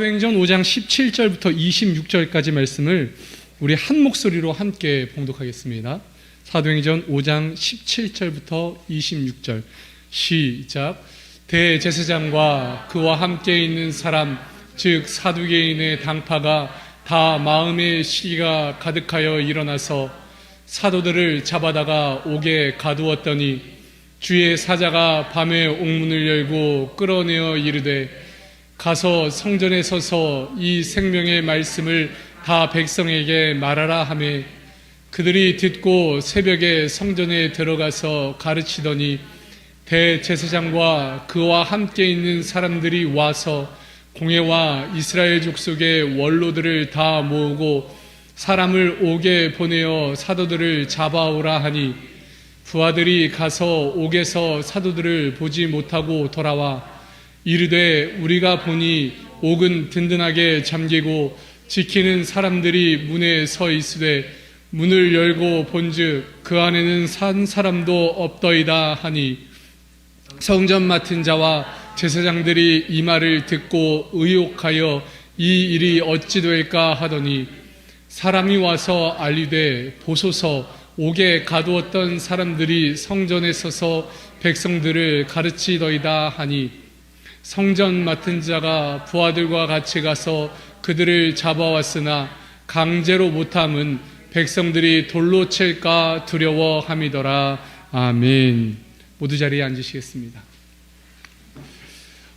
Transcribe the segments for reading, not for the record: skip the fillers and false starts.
사도행전 5장 17절부터 26절까지 말씀을 우리 한 목소리로 함께 봉독하겠습니다. 사도행전 5장 17절부터 26절 시작. 대제사장과 그와 함께 있는 사람 즉 사두개인의 당파가 다 마음의 시기가 가득하여 일어나서 사도들을 잡아다가 옥에 가두었더니 주의 사자가 밤에 옥문을 열고 끌어내어 이르되 가서 성전에 서서 이 생명의 말씀을 다 백성에게 말하라 하매 그들이 듣고 새벽에 성전에 들어가서 가르치더니 대제사장과 그와 함께 있는 사람들이 와서 공회와 이스라엘 족속의 원로들을 다 모으고 사람을 옥에 보내어 사도들을 잡아오라 하니 부하들이 가서 옥에서 사도들을 보지 못하고 돌아와 이르되 우리가 보니 옥은 든든하게 잠기고 지키는 사람들이 문에 서 있으되 문을 열고 본즉 그 안에는 산 사람도 없더이다 하니 성전 맡은 자와 제사장들이 이 말을 듣고 의혹하여 이 일이 어찌 될까 하더니 사람이 와서 알리되 보소서 옥에 가두었던 사람들이 성전에 서서 백성들을 가르치더이다 하니 성전 맡은 자가 부하들과 같이 가서 그들을 잡아왔으나 강제로 못함은 백성들이 돌로 칠까 두려워함이더라. 아멘. 모두 자리에 앉으시겠습니다.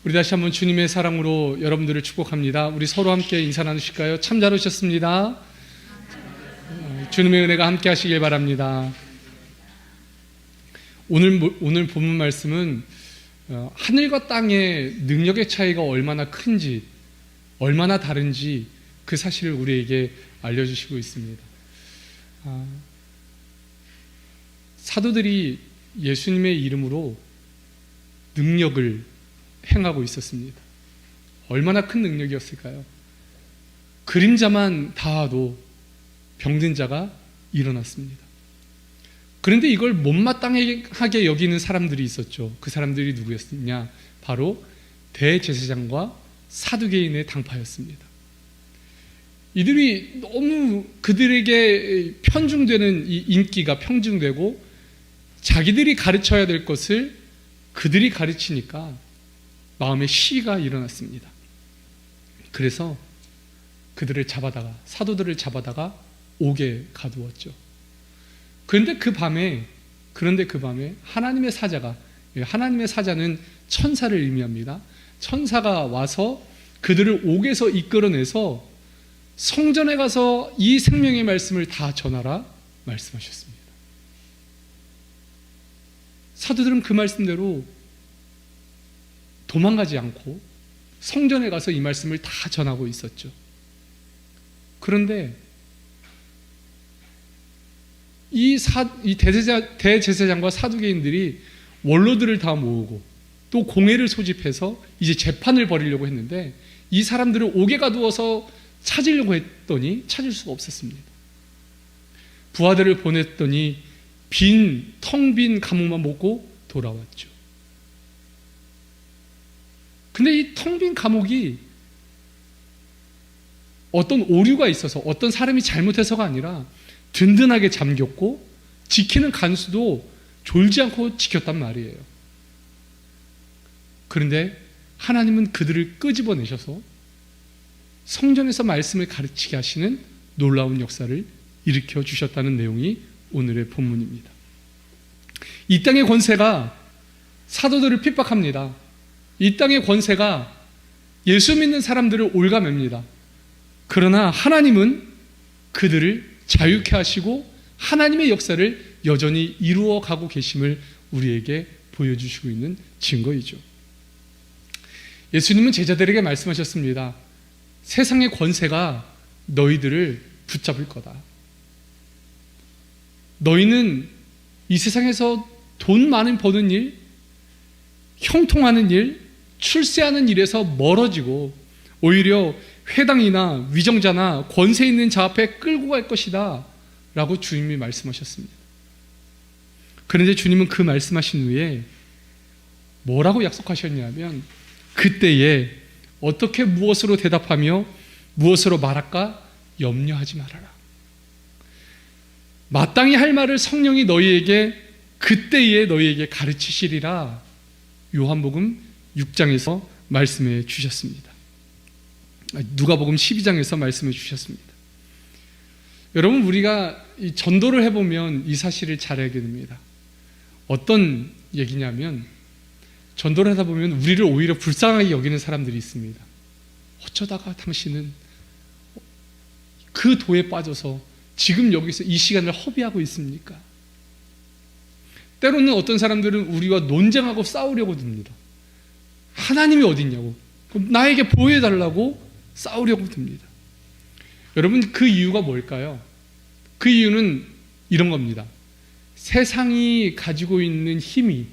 우리 다시 한번 주님의 사랑으로 여러분들을 축복합니다. 우리 서로 함께 인사 나누실까요? 참 잘 오셨습니다. 주님의 은혜가 함께 하시길 바랍니다. 오늘 본문 말씀은 하늘과 땅의 능력의 차이가 얼마나 큰지, 얼마나 다른지 그 사실을 우리에게 알려주시고 있습니다. 사도들이 예수님의 이름으로 능력을 행하고 있었습니다. 얼마나 큰 능력이었을까요? 그림자만 닿아도 병든 자가 일어났습니다. 그런데 이걸 못마땅하게 여기는 사람들이 있었죠. 그 사람들이 누구였느냐? 바로 대제사장과 사두개인의 당파였습니다. 이들이 너무 그들에게 편중되는 이 인기가 편중되고 자기들이 가르쳐야 될 것을 그들이 가르치니까 마음에 시기가 일어났습니다. 그래서 그들을 잡아다가 사도들을 잡아다가 옥에 가두었죠. 그런데 그 밤에 하나님의 사자가, 하나님의 사자는 천사를 의미합니다. 천사가 와서 그들을 옥에서 이끌어내서 성전에 가서 이 생명의 말씀을 다 전하라 말씀하셨습니다. 사도들은 그 말씀대로 도망가지 않고 성전에 가서 이 말씀을 다 전하고 있었죠. 그런데 이 대제사장과 사두개인들이 원로들을 다 모으고 또 공회를 소집해서 이제 재판을 벌이려고 했는데 이 사람들을 옥에 가두어서 찾으려고 했더니 찾을 수가 없었습니다. 부하들을 보냈더니 텅 빈 감옥만 보고 돌아왔죠. 근데 이 텅 빈 감옥이 어떤 오류가 있어서 어떤 사람이 잘못해서가 아니라 든든하게 잠겼고 지키는 간수도 졸지 않고 지켰단 말이에요. 그런데 하나님은 그들을 끄집어내셔서 성전에서 말씀을 가르치게 하시는 놀라운 역사를 일으켜 주셨다는 내용이 오늘의 본문입니다. 이 땅의 권세가 사도들을 핍박합니다. 이 땅의 권세가 예수 믿는 사람들을 올가맵니다. 그러나 하나님은 그들을 자유케 하시고 하나님의 역사를 여전히 이루어 가고 계심을 우리에게 보여주시고 있는 증거이죠. 예수님은 제자들에게 말씀하셨습니다. 세상의 권세가 너희들을 붙잡을 거다. 너희는 이 세상에서 돈 많이 버는 일, 형통하는 일, 출세하는 일에서 멀어지고 오히려 회당이나 위정자나 권세 있는 자 앞에 끌고 갈 것이다 라고 주님이 말씀하셨습니다. 그런데 주님은 그 말씀하신 후에 뭐라고 약속하셨냐면 그때에 어떻게 무엇으로 대답하며 무엇으로 말할까 염려하지 말아라. 마땅히 할 말을 성령이 너희에게 그때에 너희에게 가르치시리라. 요한복음 6장에서 말씀해 주셨습니다. 누가복음 12장에서 말씀해 주셨습니다. 여러분, 우리가 이 전도를 해보면 이 사실을 잘 알게 됩니다. 어떤 얘기냐면, 전도를 하다 보면 우리를 오히려 불쌍하게 여기는 사람들이 있습니다. 어쩌다가 당신은 그 도에 빠져서 지금 여기서 이 시간을 허비하고 있습니까? 때로는 어떤 사람들은 우리와 논쟁하고 싸우려고 듭니다. 하나님이 어디 있냐고, 나에게 보호해달라고 싸우려고 듭니다. 여러분, 그 이유가 뭘까요? 그 이유는 이런 겁니다. 세상이 가지고 있는 힘이,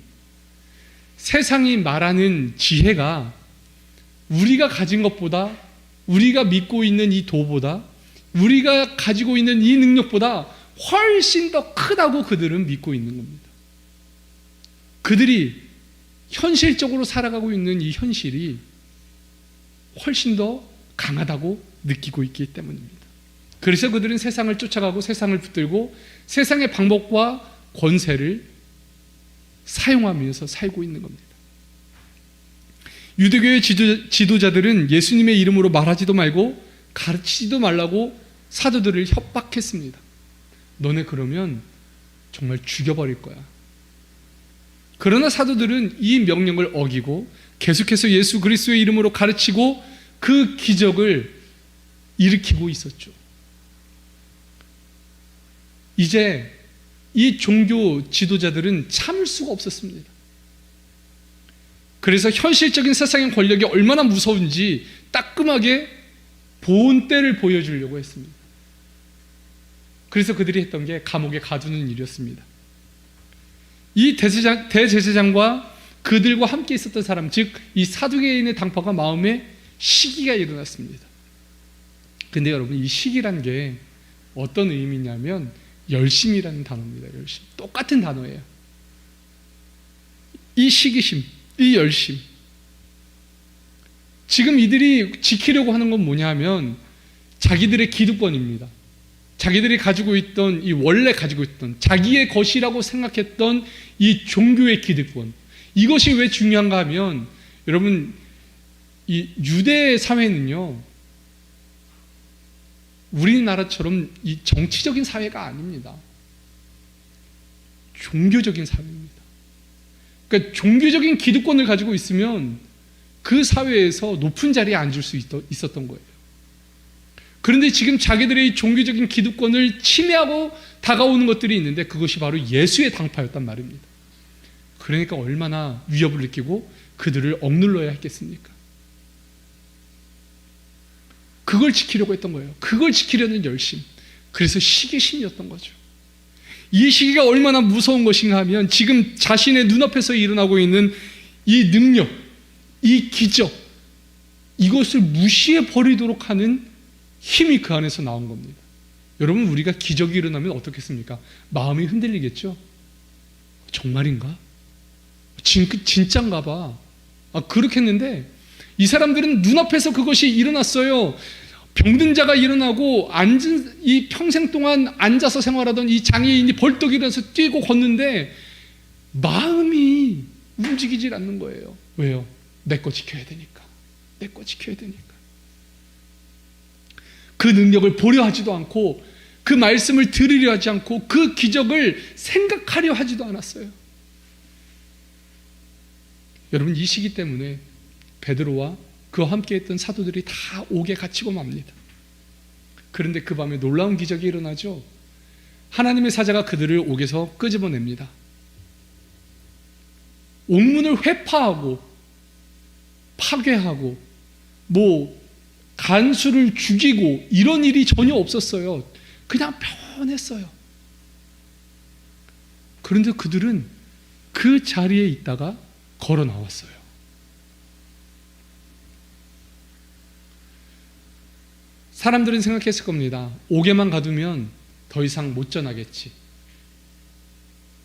세상이 말하는 지혜가 우리가 가진 것보다, 우리가 믿고 있는 이 도보다, 우리가 가지고 있는 이 능력보다 훨씬 더 크다고 그들은 믿고 있는 겁니다. 그들이 현실적으로 살아가고 있는 이 현실이 훨씬 더 강하다고 느끼고 있기 때문입니다. 그래서 그들은 세상을 쫓아가고 세상을 붙들고 세상의 방법과 권세를 사용하면서 살고 있는 겁니다. 유대교의 지도자들은 예수님의 이름으로 말하지도 말고 가르치지도 말라고 사도들을 협박했습니다. 너네 그러면 정말 죽여버릴 거야. 그러나 사도들은 이 명령을 어기고 계속해서 예수 그리스도의 이름으로 가르치고 그 기적을 일으키고 있었죠. 이제 이 종교 지도자들은 참을 수가 없었습니다. 그래서 현실적인 세상의 권력이 얼마나 무서운지 따끔하게 본때를 보여주려고 했습니다. 그래서 그들이 했던 게 감옥에 가두는 일이었습니다. 이 대제사장과 그들과 함께 있었던 사람, 즉 이 사두개인의 당파가 마음에 시기가 일어났습니다. 근데 여러분, 이 시기란 게 어떤 의미냐면 열심이라는 단어입니다. 열심. 똑같은 단어예요. 이 시기심, 이 열심. 지금 이들이 지키려고 하는 건 뭐냐 하면 자기들의 기득권입니다. 자기들이 가지고 있던, 이 원래 가지고 있던 자기의 것이라고 생각했던 이 종교의 기득권. 이것이 왜 중요한가 하면, 여러분, 이 유대 사회는요, 우리나라처럼 이 정치적인 사회가 아닙니다. 종교적인 사회입니다. 그러니까 종교적인 기득권을 가지고 있으면 그 사회에서 높은 자리에 앉을 수 있었던 거예요. 그런데 지금 자기들의 이 종교적인 기득권을 침해하고 다가오는 것들이 있는데 그것이 바로 예수의 당파였단 말입니다. 그러니까 얼마나 위협을 느끼고 그들을 억눌러야 했겠습니까? 그걸 지키려고 했던 거예요. 그걸 지키려는 열심. 그래서 시기심이었던 거죠. 이 시기가 얼마나 무서운 것인가 하면 지금 자신의 눈앞에서 일어나고 있는 이 능력, 이 기적, 이것을 무시해 버리도록 하는 힘이 그 안에서 나온 겁니다. 여러분, 우리가 기적이 일어나면 어떻겠습니까? 마음이 흔들리겠죠? 정말인가? 진짠가 봐. 그렇게 했는데 이 사람들은 눈앞에서 그것이 일어났어요. 병든 자가 일어나고 앉은, 이 평생 동안 앉아서 생활하던 이 장애인이 벌떡 일어나서 뛰고 걷는데 마음이 움직이질 않는 거예요. 왜요? 내 거 지켜야 되니까. 내 거 지켜야 되니까. 그 능력을 보려 하지도 않고 그 말씀을 들으려 하지 않고 그 기적을 생각하려 하지도 않았어요. 여러분, 이 시기 때문에 베드로와 그와 함께 했던 사도들이 다 옥에 갇히고 맙니다. 그런데 그 밤에 놀라운 기적이 일어나죠. 하나님의 사자가 그들을 옥에서 끄집어냅니다. 옥문을 회파하고 파괴하고 간수를 죽이고 이런 일이 전혀 없었어요. 그냥 편했어요. 그런데 그들은 그 자리에 있다가 걸어 나왔어요. 사람들은 생각했을 겁니다. 옥에만 가두면 더 이상 못 전하겠지.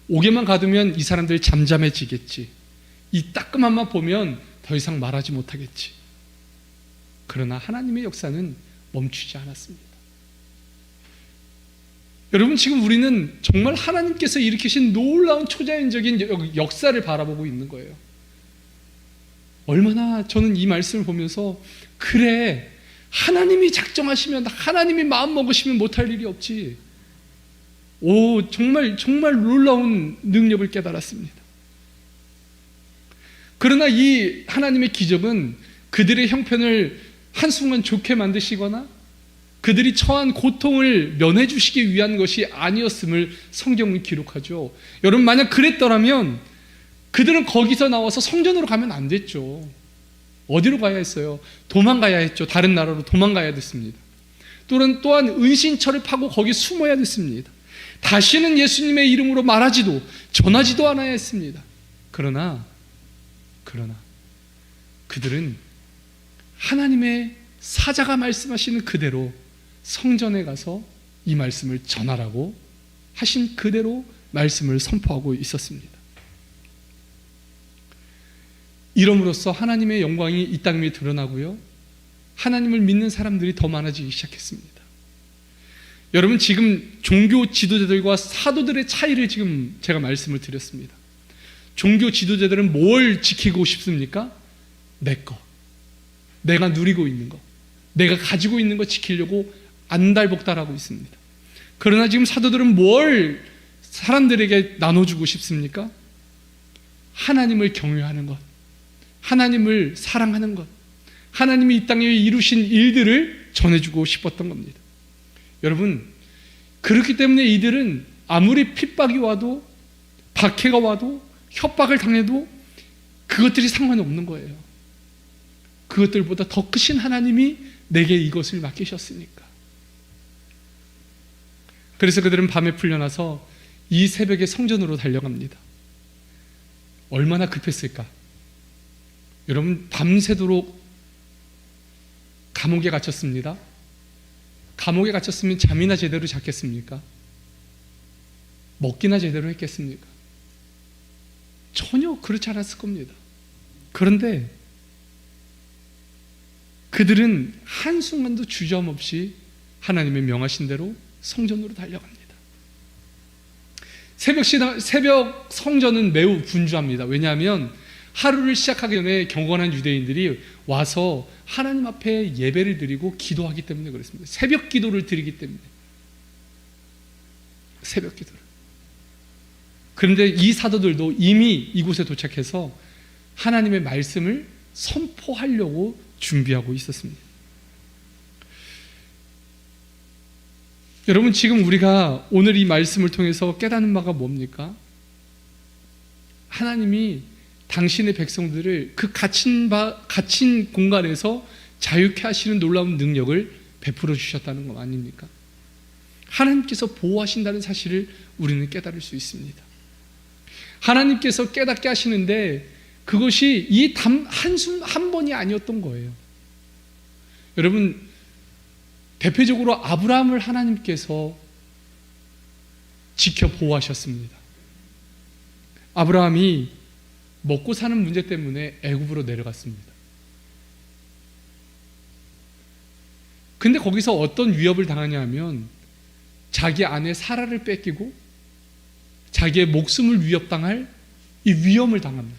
옥에만 가두면 이 사람들 잠잠해지겠지. 이 따끔함만 보면 더 이상 말하지 못하겠지. 그러나 하나님의 역사는 멈추지 않았습니다. 여러분, 지금 우리는 정말 하나님께서 일으키신 놀라운 초자연적인 역사를 바라보고 있는 거예요. 얼마나 저는 이 말씀을 보면서, 그래, 하나님이 작정하시면, 하나님이 마음 먹으시면 못할 일이 없지. 정말 놀라운 능력을 깨달았습니다. 그러나 이 하나님의 기적은 그들의 형편을 한순간 좋게 만드시거나 그들이 처한 고통을 면해 주시기 위한 것이 아니었음을 성경은 기록하죠. 여러분, 만약 그랬더라면 그들은 거기서 나와서 성전으로 가면 안 됐죠. 어디로 가야 했어요? 도망가야 했죠. 다른 나라로 도망가야 됐습니다. 또한 은신처를 파고 거기 숨어야 됐습니다. 다시는 예수님의 이름으로 말하지도 전하지도 않아야 했습니다. 그러나 그들은 하나님의 사자가 말씀하시는 그대로 성전에 가서 이 말씀을 전하라고 하신 그대로 말씀을 선포하고 있었습니다. 이름으로써 하나님의 영광이 이 땅 위에 드러나고요, 하나님을 믿는 사람들이 더 많아지기 시작했습니다. 여러분, 지금 종교 지도자들과 사도들의 차이를 지금 제가 말씀을 드렸습니다. 종교 지도자들은 뭘 지키고 싶습니까? 내 거, 내가 누리고 있는 거, 내가 가지고 있는 거 지키려고 안달복달하고 있습니다. 그러나 지금 사도들은 뭘 사람들에게 나눠주고 싶습니까? 하나님을 경외하는 것, 하나님을 사랑하는 것, 하나님이 이 땅에 이루신 일들을 전해주고 싶었던 겁니다. 여러분, 그렇기 때문에 이들은 아무리 핍박이 와도, 박해가 와도, 협박을 당해도 그것들이 상관이 없는 거예요. 그것들보다 더 크신 하나님이 내게 이것을 맡기셨으니까. 그래서 그들은 밤에 풀려나서 이 새벽에 성전으로 달려갑니다. 얼마나 급했을까? 여러분, 밤새도록 감옥에 갇혔습니다. 감옥에 갇혔으면 잠이나 제대로 잤겠습니까? 먹기나 제대로 했겠습니까? 전혀 그렇지 않았을 겁니다. 그런데 그들은 한순간도 주저함없이 하나님의 명하신 대로 성전으로 달려갑니다. 새벽 성전은 매우 분주합니다. 왜냐하면 하루를 시작하기 전에 경건한 유대인들이 와서 하나님 앞에 예배를 드리고 기도하기 때문에 그렇습니다. 새벽 기도를 드리기 때문에. 새벽 기도를. 그런데 이 사도들도 이미 이곳에 도착해서 하나님의 말씀을 선포하려고 준비하고 있었습니다. 여러분, 지금 우리가 오늘 이 말씀을 통해서 깨닫는 바가 뭡니까? 하나님이 당신의 백성들을 그 갇힌 공간에서 자유케 하시는 놀라운 능력을 베풀어 주셨다는 것 아닙니까? 하나님께서 보호하신다는 사실을 우리는 깨달을 수 있습니다. 하나님께서 깨닫게 하시는데 그것이 이 한숨 한 번이 아니었던 거예요. 여러분, 대표적으로 아브라함을 하나님께서 지켜 보호하셨습니다. 아브라함이 먹고 사는 문제 때문에 애굽으로 내려갔습니다. 근데 거기서 어떤 위협을 당하냐 하면 자기 아내 사라를 뺏기고 자기의 목숨을 위협당할 이 위험을 당합니다.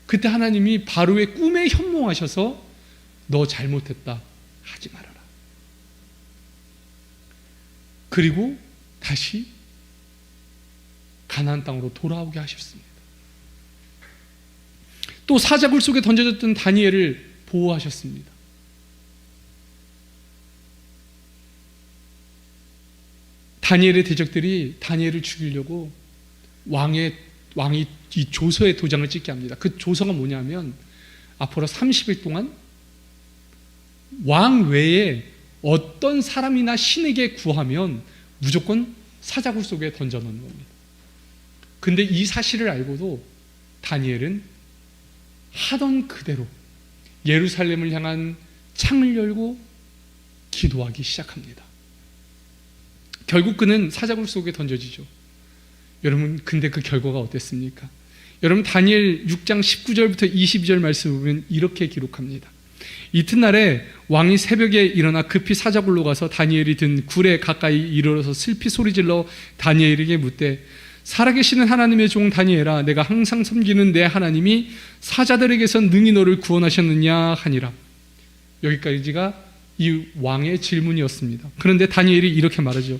그때 하나님이 바로의 꿈에 현몽하셔서 너 잘못했다, 하지 말아라. 그리고 다시 가나안 땅으로 돌아오게 하셨습니다. 또 사자굴 속에 던져졌던 다니엘을 보호하셨습니다. 다니엘의 대적들이 다니엘을 죽이려고 왕이 이 조서에 도장을 찍게 합니다. 그 조서가 뭐냐면 앞으로 30일 동안 왕 외에 어떤 사람이나 신에게 구하면 무조건 사자굴 속에 던져놓는 겁니다. 근데 이 사실을 알고도 다니엘은 하던 그대로 예루살렘을 향한 창을 열고 기도하기 시작합니다. 결국 그는 사자굴 속에 던져지죠. 여러분, 근데 그 결과가 어땠습니까? 여러분 다니엘 6장 19절부터 22절 말씀을 보면 이렇게 기록합니다. 이튿날에 왕이 새벽에 일어나 급히 사자굴로 가서 다니엘이 든 굴에 가까이 이르러서 슬피 소리질러 다니엘에게 묻되 살아계시는 하나님의 종 다니엘아, 내가 항상 섬기는 내 하나님이 사자들에게서 능히 너를 구원하셨느냐 하니라. 여기까지가 이 왕의 질문이었습니다. 그런데 다니엘이 이렇게 말하죠.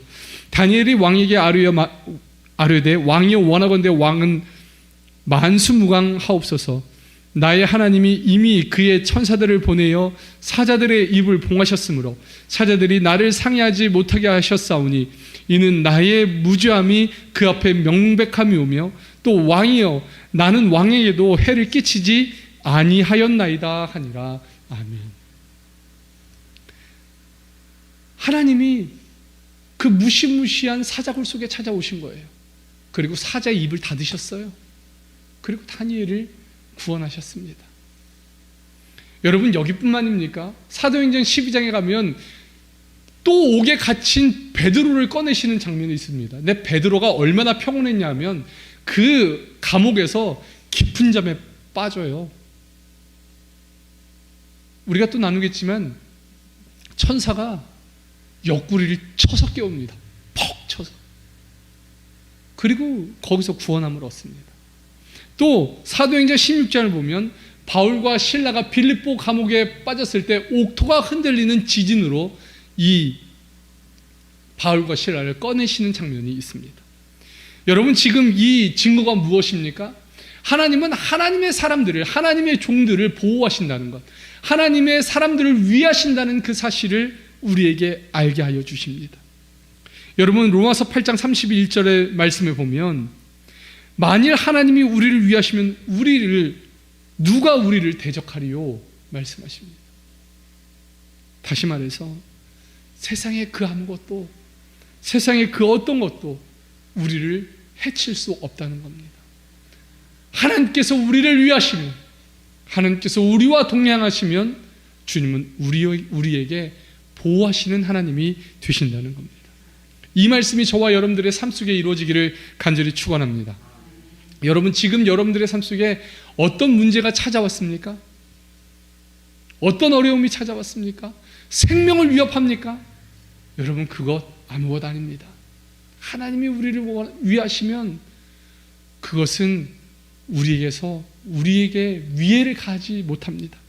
다니엘이 왕에게 아뢰되 왕이여 원하건대 왕은 만수무강하옵소서. 나의 하나님이 이미 그의 천사들을 보내어 사자들의 입을 봉하셨으므로 사자들이 나를 상해하지 못하게 하셨사오니 이는 나의 무죄함이 그 앞에 명백함이 오며 또 왕이여 나는 왕에게도 해를 끼치지 아니하였나이다 하니라. 아멘. 하나님이 그 무시무시한 사자굴 속에 찾아오신 거예요. 그리고 사자의 입을 닫으셨어요. 그리고 다니엘을 구원하셨습니다. 여러분 여기뿐만입니까? 사도행전 12장에 가면 또 옥에 갇힌 베드로를 꺼내시는 장면이 있습니다. 근데 베드로가 얼마나 평온했냐면 그 감옥에서 깊은 잠에 빠져요. 우리가 또 나누겠지만 천사가 옆구리를 쳐서 깨웁니다. 퍽 쳐서. 그리고 거기서 구원함을 얻습니다. 또 사도행전 16장을 보면 바울과 실라가 빌립보 감옥에 빠졌을 때 옥토가 흔들리는 지진으로 이 바울과 실라를 꺼내시는 장면이 있습니다. 여러분 지금 이 증거가 무엇입니까? 하나님은 하나님의 사람들을, 하나님의 종들을 보호하신다는 것, 하나님의 사람들을 위하신다는 그 사실을 우리에게 알게 하여 주십니다. 여러분 로마서 8장 31절의 말씀에 보면 만일 하나님이 우리를 위하시면 누가 우리를 대적하리요? 말씀하십니다. 다시 말해서 세상의 그 아무것도, 세상의 그 어떤 것도 우리를 해칠 수 없다는 겁니다. 하나님께서 우리를 위하시면, 하나님께서 우리와 동행하시면 주님은 우리에게 보호하시는 하나님이 되신다는 겁니다. 이 말씀이 저와 여러분들의 삶 속에 이루어지기를 간절히 축원합니다. 여러분 지금 여러분들의 삶 속에 어떤 문제가 찾아왔습니까? 어떤 어려움이 찾아왔습니까? 생명을 위협합니까? 여러분 그것 아무것도 아닙니다. 하나님이 우리를 위하시면 그것은 우리에게 위해를 가하지 못합니다.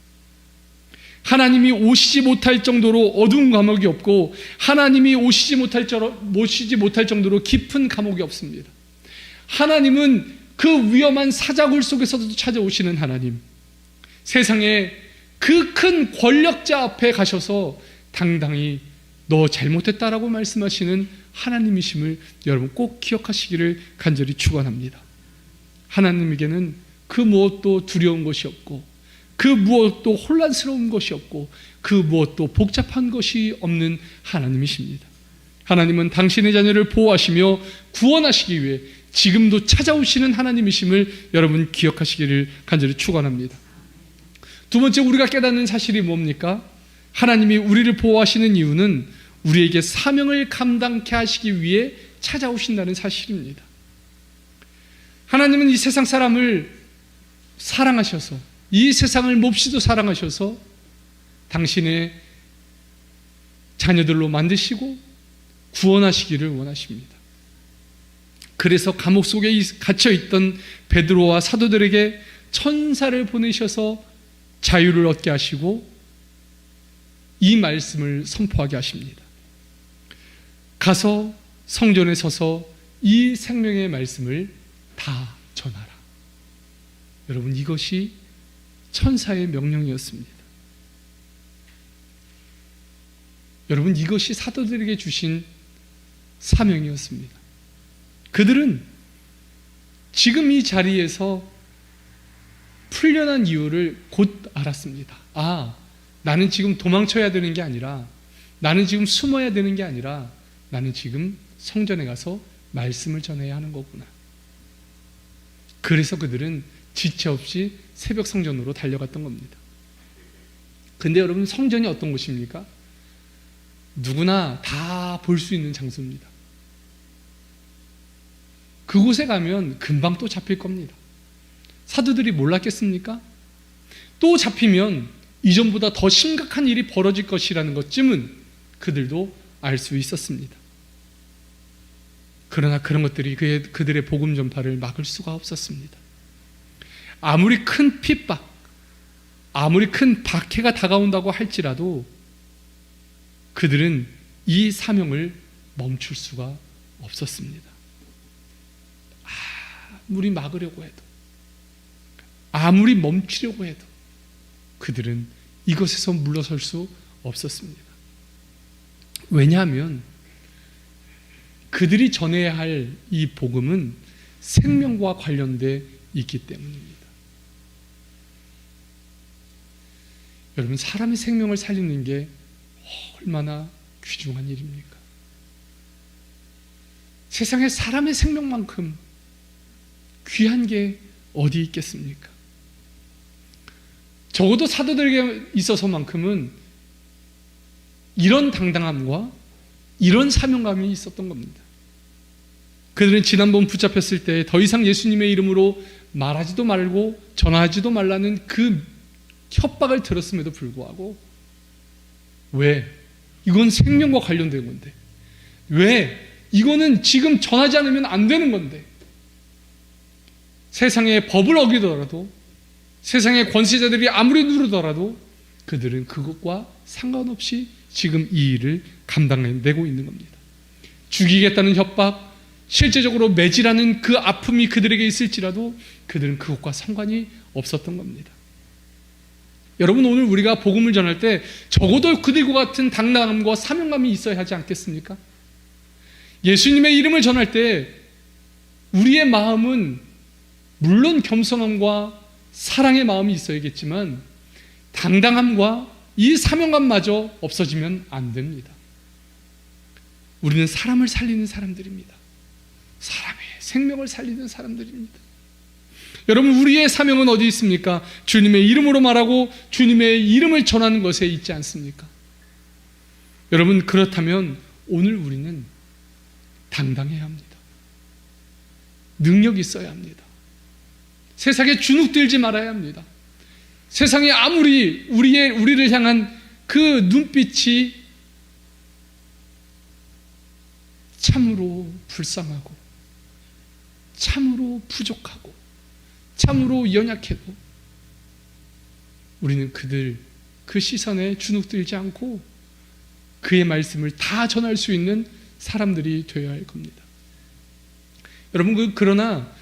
하나님이 오시지 못할 정도로 어두운 감옥이 없고 하나님이 오시지 못할 정도로 깊은 감옥이 없습니다. 하나님은 그 위험한 사자굴 속에서도 찾아오시는 하나님, 세상에 그 큰 권력자 앞에 가셔서 당당히 너 잘못했다라고 말씀하시는 하나님이심을 여러분 꼭 기억하시기를 간절히 축원합니다. 하나님에게는 그 무엇도 두려운 것이 없고 그 무엇도 혼란스러운 것이 없고 그 무엇도 복잡한 것이 없는 하나님이십니다. 하나님은 당신의 자녀를 보호하시며 구원하시기 위해 지금도 찾아오시는 하나님이심을 여러분 기억하시기를 간절히 축원합니다. 두 번째 우리가 깨닫는 사실이 뭡니까? 하나님이 우리를 보호하시는 이유는 우리에게 사명을 감당케 하시기 위해 찾아오신다는 사실입니다. 하나님은 이 세상 사람을 사랑하셔서, 이 세상을 몹시도 사랑하셔서 당신의 자녀들로 만드시고 구원하시기를 원하십니다. 그래서 감옥 속에 갇혀있던 베드로와 사도들에게 천사를 보내셔서 자유를 얻게 하시고 이 말씀을 선포하게 하십니다. 가서 성전에 서서 이 생명의 말씀을 다 전하라. 여러분 이것이 천사의 명령이었습니다. 여러분 이것이 사도들에게 주신 사명이었습니다. 그들은 지금 이 자리에서 풀려난 이유를 곧 알았습니다. 아, 나는 지금 도망쳐야 되는 게 아니라, 나는 지금 숨어야 되는 게 아니라 나는 지금 성전에 가서 말씀을 전해야 하는 거구나. 그래서 그들은 지체 없이 새벽 성전으로 달려갔던 겁니다. 근데 여러분 성전이 어떤 곳입니까? 누구나 다 볼 수 있는 장소입니다. 그곳에 가면 금방 또 잡힐 겁니다. 사도들이 몰랐겠습니까? 또 잡히면 이전보다 더 심각한 일이 벌어질 것이라는 것쯤은 그들도 알 수 있었습니다. 그러나 그런 것들이 그들의 복음 전파를 막을 수가 없었습니다. 아무리 큰 핍박, 아무리 큰 박해가 다가온다고 할지라도 그들은 이 사명을 멈출 수가 없었습니다. 아무리 막으려고 해도, 아무리 멈추려고 해도 그들은 이것에서 물러설 수 없었습니다. 왜냐하면 그들이 전해야 할 이 복음은 생명과 관련돼 있기 때문입니다. 여러분, 사람의 생명을 살리는 게 얼마나 귀중한 일입니까? 세상에 사람의 생명만큼 귀한 게 어디 있겠습니까? 적어도 사도들에게 있어서만큼은 이런 당당함과 이런 사명감이 있었던 겁니다. 그들은 지난번 붙잡혔을 때 더 이상 예수님의 이름으로 말하지도 말고 전하지도 말라는 그 협박을 들었음에도 불구하고, 왜? 이건 생명과 관련된 건데, 왜? 이거는 지금 전하지 않으면 안 되는 건데, 세상의 법을 어기더라도, 세상의 권세자들이 아무리 누르더라도 그들은 그것과 상관없이 지금 이 일을 감당해내고 있는 겁니다. 죽이겠다는 협박, 실제적으로 매질하는 그 아픔이 그들에게 있을지라도 그들은 그것과 상관이 없었던 겁니다. 여러분, 오늘 우리가 복음을 전할 때 적어도 그들과 같은 당당함과 사명감이 있어야 하지 않겠습니까? 예수님의 이름을 전할 때 우리의 마음은 물론 겸손함과 사랑의 마음이 있어야겠지만 당당함과 이 사명감마저 없어지면 안 됩니다. 우리는 사람을 살리는 사람들입니다. 사람의 생명을 살리는 사람들입니다. 여러분, 우리의 사명은 어디 있습니까? 주님의 이름으로 말하고 주님의 이름을 전하는 것에 있지 않습니까? 여러분, 그렇다면 오늘 우리는 당당해야 합니다. 능력이 있어야 합니다. 세상에 주눅들지 말아야 합니다. 세상에 아무리 우리를 향한 그 눈빛이 참으로 불쌍하고 참으로 부족하고 참으로 연약해도 우리는 그 시선에 주눅들지 않고 그의 말씀을 다 전할 수 있는 사람들이 되어야 할 겁니다. 여러분, 그러나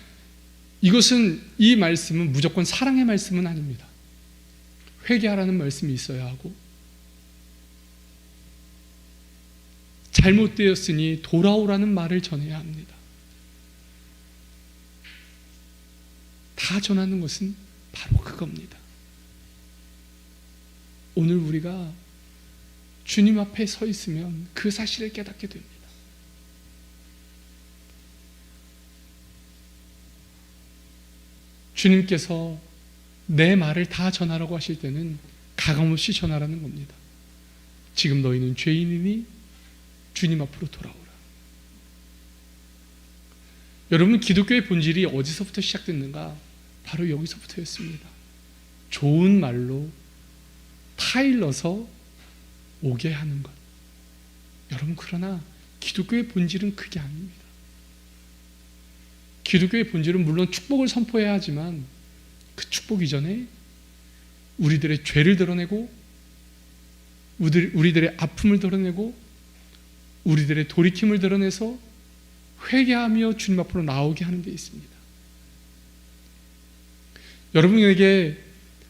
이 말씀은 무조건 사랑의 말씀은 아닙니다. 회개하라는 말씀이 있어야 하고, 잘못되었으니 돌아오라는 말을 전해야 합니다. 다 전하는 것은 바로 그겁니다. 오늘 우리가 주님 앞에 서 있으면 그 사실을 깨닫게 됩니다. 주님께서 내 말을 다 전하라고 하실 때는 가감없이 전하라는 겁니다. 지금 너희는 죄인이니 주님 앞으로 돌아오라. 여러분, 기독교의 본질이 어디서부터 시작됐는가? 바로 여기서부터였습니다. 좋은 말로 타일러서 오게 하는 것. 여러분, 그러나 기독교의 본질은 그게 아닙니다. 기독교의 본질은 물론 축복을 선포해야 하지만 그 축복 이전에 우리들의 죄를 드러내고 우리들의 아픔을 드러내고 우리들의 돌이킴을 드러내서 회개하며 주님 앞으로 나오게 하는 데 있습니다. 여러분에게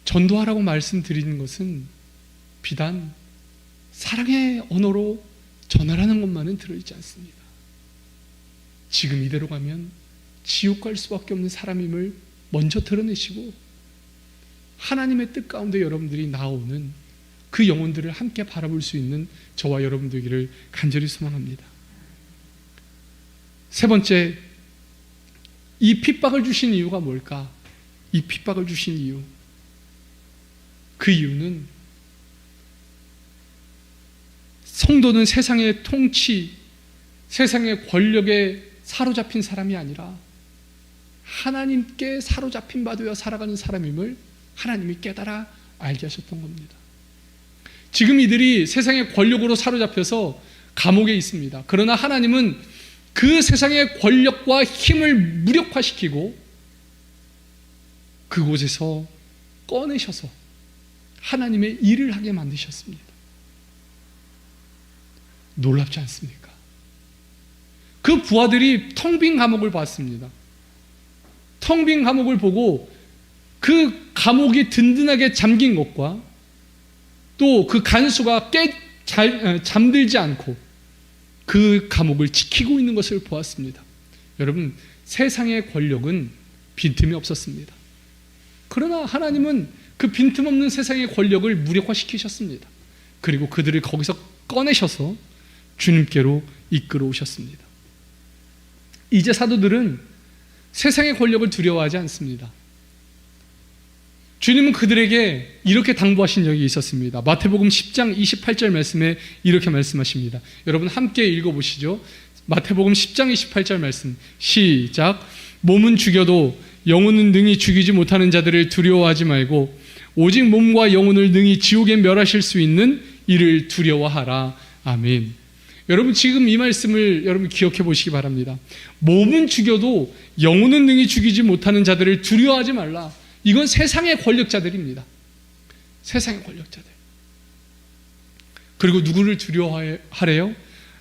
전도하라고 말씀드리는 것은 비단 사랑의 언어로 전하라는 것만은 들어있지 않습니다. 지금 이대로 가면 지옥 갈 수밖에 없는 사람임을 먼저 드러내시고 하나님의 뜻 가운데 여러분들이 나오는 그 영혼들을 함께 바라볼 수 있는 저와 여러분 되기를 간절히 소망합니다. 세 번째, 이 핍박을 주신 이유가 뭘까? 이 핍박을 주신 이유, 그 이유는 성도는 세상의 통치, 세상의 권력에 사로잡힌 사람이 아니라 하나님께 사로잡힌 바 되어 살아가는 사람임을 하나님이 깨달아 알게 하셨던 겁니다. 지금 이들이 세상의 권력으로 사로잡혀서 감옥에 있습니다. 그러나 하나님은 그 세상의 권력과 힘을 무력화시키고 그곳에서 꺼내셔서 하나님의 일을 하게 만드셨습니다. 놀랍지 않습니까? 그 부하들이 텅 빈 감옥을 봤습니다. 텅 빈 감옥을 보고 그 감옥이 든든하게 잠긴 것과 또 그 간수가 잠들지 않고 그 감옥을 지키고 있는 것을 보았습니다. 여러분, 세상의 권력은 빈틈이 없었습니다. 그러나 하나님은 그 빈틈없는 세상의 권력을 무력화시키셨습니다. 그리고 그들을 거기서 꺼내셔서 주님께로 이끌어 오셨습니다. 이제 사도들은 세상의 권력을 두려워하지 않습니다. 주님은 그들에게 이렇게 당부하신 적이 있었습니다. 마태복음 10장 28절 말씀에 이렇게 말씀하십니다. 여러분 함께 읽어보시죠. 마태복음 10장 28절 말씀 시작. 몸은 죽여도 영혼은 능히 죽이지 못하는 자들을 두려워하지 말고 오직 몸과 영혼을 능히 지옥에 멸하실 수 있는 이를 두려워하라. 아멘. 여러분 지금 이 말씀을 여러분 기억해 보시기 바랍니다. 몸은 죽여도 영혼은 능히 죽이지 못하는 자들을 두려워하지 말라. 이건 세상의 권력자들입니다. 세상의 권력자들. 그리고 누구를 두려워하래요?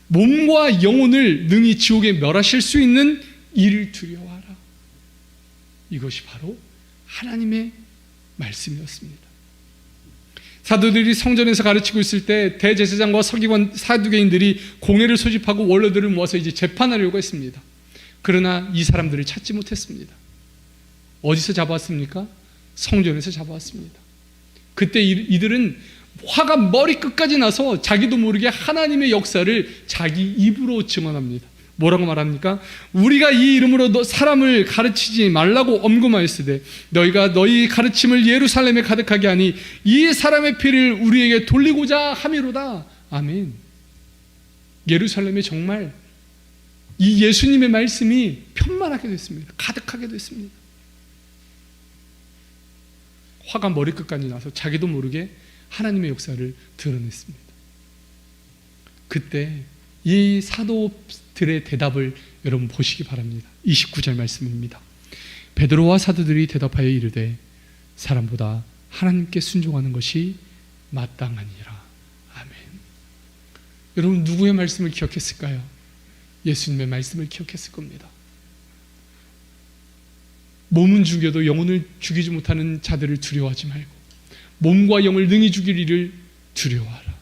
몸과 영혼을 능히 지옥에 멸하실 수 있는 이를 두려워하라. 이것이 바로 하나님의 말씀이었습니다. 사도들이 성전에서 가르치고 있을 때 대제사장과 서기관 사두개인들이 공회를 소집하고 원로들을 모아서 이제 재판하려고 했습니다. 그러나 이 사람들을 찾지 못했습니다. 어디서 잡아왔습니까? 성전에서 잡아왔습니다. 그때 이들은 화가 머리끝까지 나서 자기도 모르게 하나님의 역사를 자기 입으로 증언합니다. 뭐라고 말합니까? 우리가 이 이름으로 사람을 가르치지 말라고 엄금하였으되 너희가 너희 가르침을 예루살렘에 가득하게 하니 이 사람의 피를 우리에게 돌리고자 함이로다. 아멘. 예루살렘에 정말 이 예수님의 말씀이 편만하게 됐습니다. 가득하게 됐습니다. 화가 머리끝까지 나서 자기도 모르게 하나님의 역사를 드러냈습니다. 그때 이 사도들의 대답을 여러분 보시기 바랍니다. 29절 말씀입니다. 베드로와 사도들이 대답하여 이르되 사람보다 하나님께 순종하는 것이 마땅하니라. 아멘. 여러분 누구의 말씀을 기억했을까요? 예수님의 말씀을 기억했을 겁니다. 몸은 죽여도 영혼을 죽이지 못하는 자들을 두려워하지 말고 몸과 영을 능히 죽일 이를 두려워하라.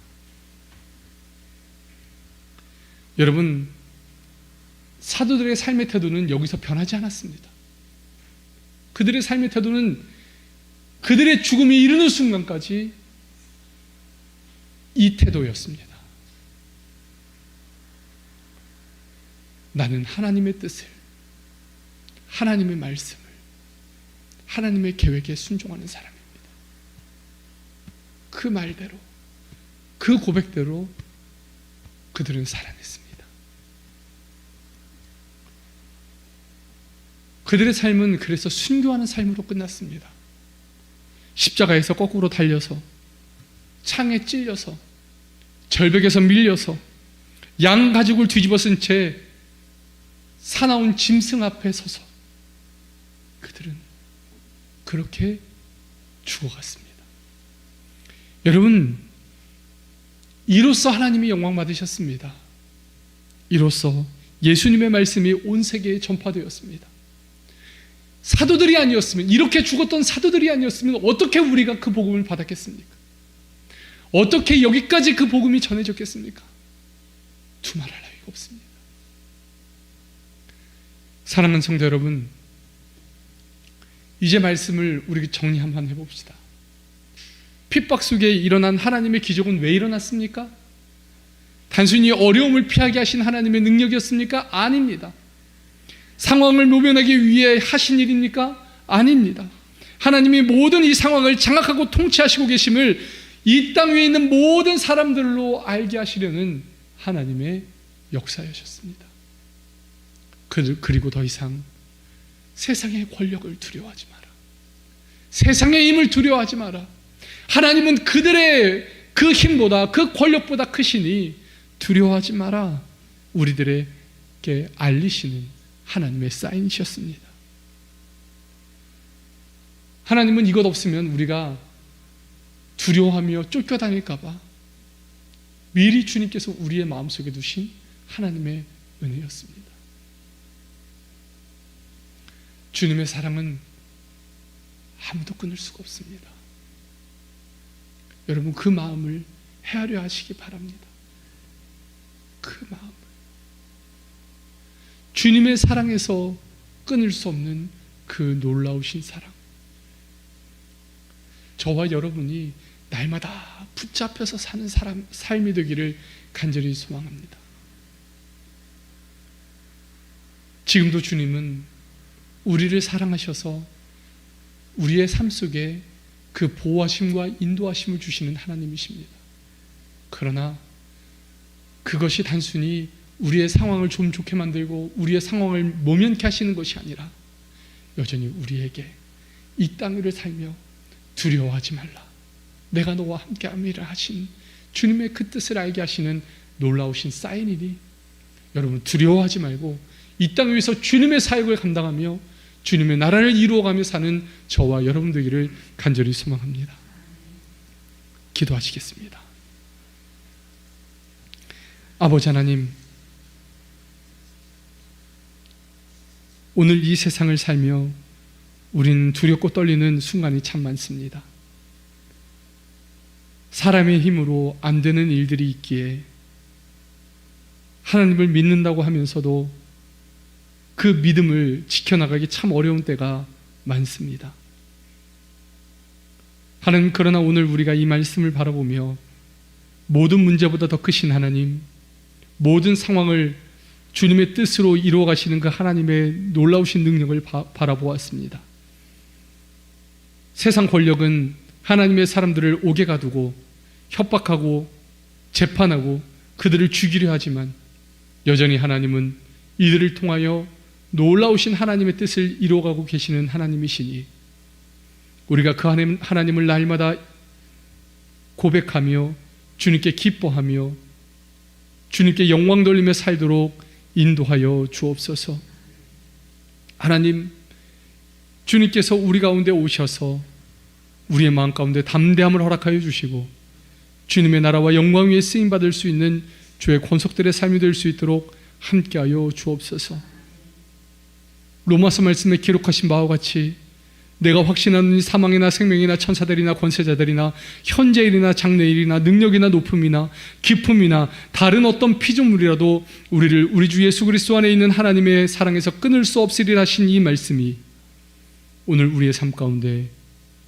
여러분 사도들의 삶의 태도는 여기서 변하지 않았습니다. 그들의 삶의 태도는 그들의 죽음이 이르는 순간까지 이 태도였습니다. 나는 하나님의 뜻을, 하나님의 말씀을, 하나님의 계획에 순종하는 사람입니다. 그 말대로, 그 고백대로 그들은 살아냈습니다. 그들의 삶은 그래서 순교하는 삶으로 끝났습니다. 십자가에서 거꾸로 달려서, 창에 찔려서, 절벽에서 밀려서, 양 가죽을 뒤집어 쓴 채 사나운 짐승 앞에 서서 그들은 그렇게 죽어갔습니다. 여러분, 이로써 하나님이 영광 받으셨습니다. 이로써 예수님의 말씀이 온 세계에 전파되었습니다. 사도들이 아니었으면, 이렇게 죽었던 사도들이 아니었으면 어떻게 우리가 그 복음을 받았겠습니까? 어떻게 여기까지 그 복음이 전해졌겠습니까? 두말할 나위가 없습니다. 사랑하는 성도 여러분, 이제 말씀을 우리 정리 한번 해봅시다. 핍박 속에 일어난 하나님의 기적은 왜 일어났습니까? 단순히 어려움을 피하게 하신 하나님의 능력이었습니까? 아닙니다. 상황을 모면하기 위해 하신 일입니까? 아닙니다. 하나님이 모든 이 상황을 장악하고 통치하시고 계심을 이 땅 위에 있는 모든 사람들로 알게 하시려는 하나님의 역사였습니다. 그리고 더 이상 세상의 권력을 두려워하지 마라. 세상의 힘을 두려워하지 마라. 하나님은 그들의 그 힘보다, 그 권력보다 크시니 두려워하지 마라. 우리들에게 알리시는 하나님의 사인이셨습니다. 하나님은 이것 없으면 우리가 두려워하며 쫓겨다닐까봐 미리 주님께서 우리의 마음속에 두신 하나님의 은혜였습니다. 주님의 사랑은 아무도 끊을 수가 없습니다. 여러분, 그 마음을 헤아려 하시기 바랍니다. 그 마음을. 주님의 사랑에서 끊을 수 없는 그 놀라우신 사랑. 저와 여러분이 날마다 붙잡혀서 사는 삶이 되기를 간절히 소망합니다. 지금도 주님은 우리를 사랑하셔서 우리의 삶 속에 그 보호하심과 인도하심을 주시는 하나님이십니다. 그러나 그것이 단순히 우리의 상황을 좀 좋게 만들고 우리의 상황을 모면케 하시는 것이 아니라 여전히 우리에게 이 땅 위를 살며 두려워하지 말라, 내가 너와 함께함이라 하신 주님의 그 뜻을 알게 하시는 놀라우신 사인이니 여러분, 두려워하지 말고 이 땅 위에서 주님의 사역을 감당하며 주님의 나라를 이루어가며 사는 저와 여러분 되기를 간절히 소망합니다. 기도하시겠습니다. 아버지 하나님, 오늘 이 세상을 살며 우리는 두렵고 떨리는 순간이 참 많습니다. 사람의 힘으로 안 되는 일들이 있기에 하나님을 믿는다고 하면서도 그 믿음을 지켜나가기 참 어려운 때가 많습니다. 하나님, 그러나 오늘 우리가 이 말씀을 바라보며 모든 문제보다 더 크신 하나님, 모든 상황을 주님의 뜻으로 이루어 가시는 그 하나님의 놀라우신 능력을 바라보았습니다. 세상 권력은 하나님의 사람들을 옥에 가두고 협박하고 재판하고 그들을 죽이려 하지만 여전히 하나님은 이들을 통하여 놀라우신 하나님의 뜻을 이루어가고 계시는 하나님이시니 우리가 그 하나님을 날마다 고백하며 주님께 기뻐하며 주님께 영광 돌리며 살도록 인도하여 주옵소서. 하나님, 주님께서 우리 가운데 오셔서 우리의 마음 가운데 담대함을 허락하여 주시고 주님의 나라와 영광 위에 쓰임받을 수 있는 주의 권속들의 삶이 될 수 있도록 함께하여 주옵소서. 로마서 말씀에 기록하신 바와 같이 내가 확신하는 사망이나 생명이나 천사들이나 권세자들이나 현재일이나 장래일이나 능력이나 높음이나 깊음이나 다른 어떤 피조물이라도 우리를 우리 주 예수 그리스도 안에 있는 하나님의 사랑에서 끊을 수 없으리라 하신 이 말씀이 오늘 우리의 삶 가운데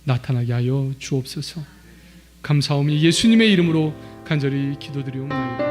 나타나게 하여 주옵소서. 감사하오며 예수님의 이름으로 간절히 기도드리옵나이다.